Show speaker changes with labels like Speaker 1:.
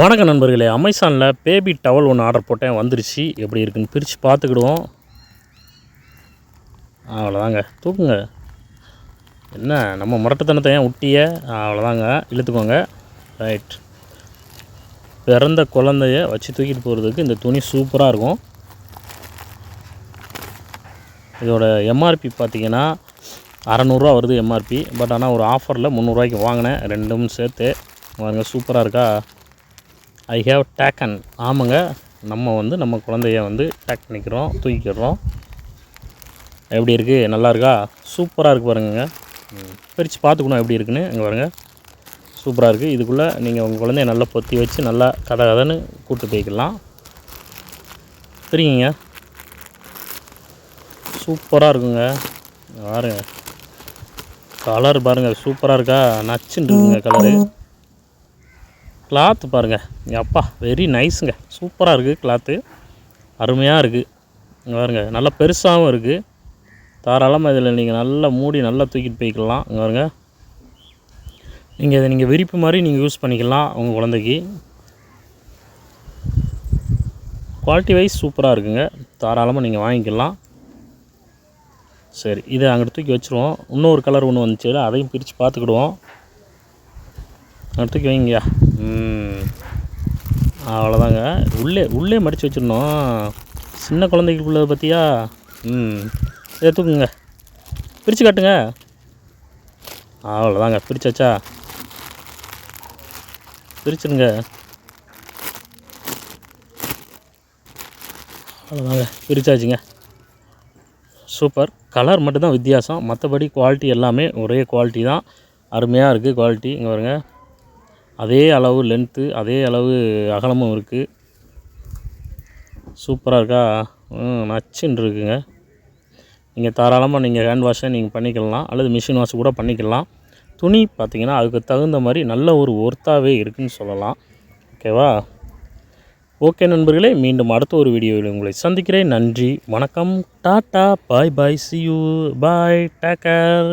Speaker 1: வணக்கம் நண்பர்களே, அமேசானில் பேபி டவல் ஒன்று ஆர்டர் போட்டேன், வந்துருச்சு. எப்படி இருக்குன்னு பிரித்து பார்த்துக்கிடுவோம். அவ்வளோதாங்க, தூக்குங்க. என்ன நம்ம முரட்டுத்தனத்தை ஏன் விட்டிய? அவ்வளோதாங்க, இழுத்துக்கோங்க. ரைட். பிறந்த குழந்தைய வச்சு தூக்கிட்டு போகிறதுக்கு இந்த துணி சூப்பராக இருக்கும். இதோட எம்ஆர்பி பார்த்திங்கன்னா 600 வருது எம்ஆர்பி. பட் ஆனால் ஒரு ஆஃபரில் 300 வாங்கினேன், ரெண்டும் சேர்த்து. பாருங்க, சூப்பராக இருக்கா? I have taken. ஆமாங்க, நம்ம குழந்தைய டேக் பண்ணிக்கிறோம், தூக்கிக்கிறோம். எப்படி இருக்குது? நல்லா இருக்கா? சூப்பராக இருக்குது பாருங்க. பிரித்து பார்த்துக்கணும் எப்படி இருக்குன்னு. இங்கே பாருங்கள், சூப்பராக இருக்குது. இதுக்குள்ளே நீங்கள் உங்கள் குழந்தைய நல்லா பொத்தி வச்சு நல்லா கதன்னு கூப்பிட்டு போய்க்கலாம். சரிங்க, சூப்பராக இருக்குங்க. பாருங்க, கலர் பாருங்கள், சூப்பராக இருக்கா? நச்சுன்னு இருக்குங்க கலரு. கிளாத்து பாருங்கள், அப்பா வெரி நைஸுங்க, சூப்பராக இருக்குது. கிளாத்து அருமையாக இருக்குது. இங்கே பாருங்கள், நல்லா பெருசாகவும் இருக்குது. தாராளமாக இதில் நீங்கள் நல்லா மூடி நல்லா தூக்கிட்டு போய்க்கலாம். இங்கே பாருங்கள், இதை விரிப்பு மாதிரி நீங்கள் யூஸ் பண்ணிக்கலாம் உங்கள் குழந்தைக்கு. குவாலிட்டி வைஸ் சூப்பராக இருக்குங்க, தாராளமாக நீங்கள் வாங்கிக்கலாம். சரி, இதை அங்கிட்டு தூக்கி வச்சுருவோம். இன்னொரு கலர் ஒன்று வந்துச்சு, அதையும் பிரித்து பார்த்துக்கிடுவோம். தூக்கி வைங்கய்யா. அவ்வளோதாங்க, உள்ளே மடித்து வச்சிடணும். சின்ன குழந்தைக்கு உள்ளதை பற்றியா? இதை தூக்குங்க, பிரித்து காட்டுங்க. அவ்வளோதாங்க, பிரிச்சாச்சா? பிரிச்சுருங்க. அவ்வளோதாங்க, பிரிச்சாச்சுங்க. சூப்பர். கலர் மட்டும்தான் வித்தியாசம், மற்றபடி குவாலிட்டி எல்லாமே ஒரே குவாலிட்டி தான். அருமையாக இருக்குது குவாலிட்டி. இங்கே பாருங்க, அதே அளவு லென்த்து, அதே அளவு அகலமும் இருக்குது. சூப்பராக இருக்கா? நச்சுன்னு இருக்குங்க. நீங்கள் தாராளமாக நீங்கள் ஹேண்ட் வாஷை நீங்கள் பண்ணிக்கலாம், அல்லது மிஷின் வாஷ் கூட பண்ணிக்கலாம். துணி பார்த்திங்கன்னா அதுக்கு தகுந்த மாதிரி நல்ல ஒரு ஒர்த்தாகவே இருக்குதுன்னு சொல்லலாம். ஓகேவா? ஓகே நண்பர்களே, மீண்டும் அடுத்த ஒரு வீடியோவில் உங்களை சந்திக்கிறேன். நன்றி, வணக்கம், tata, bye bye, C you, bye, take care.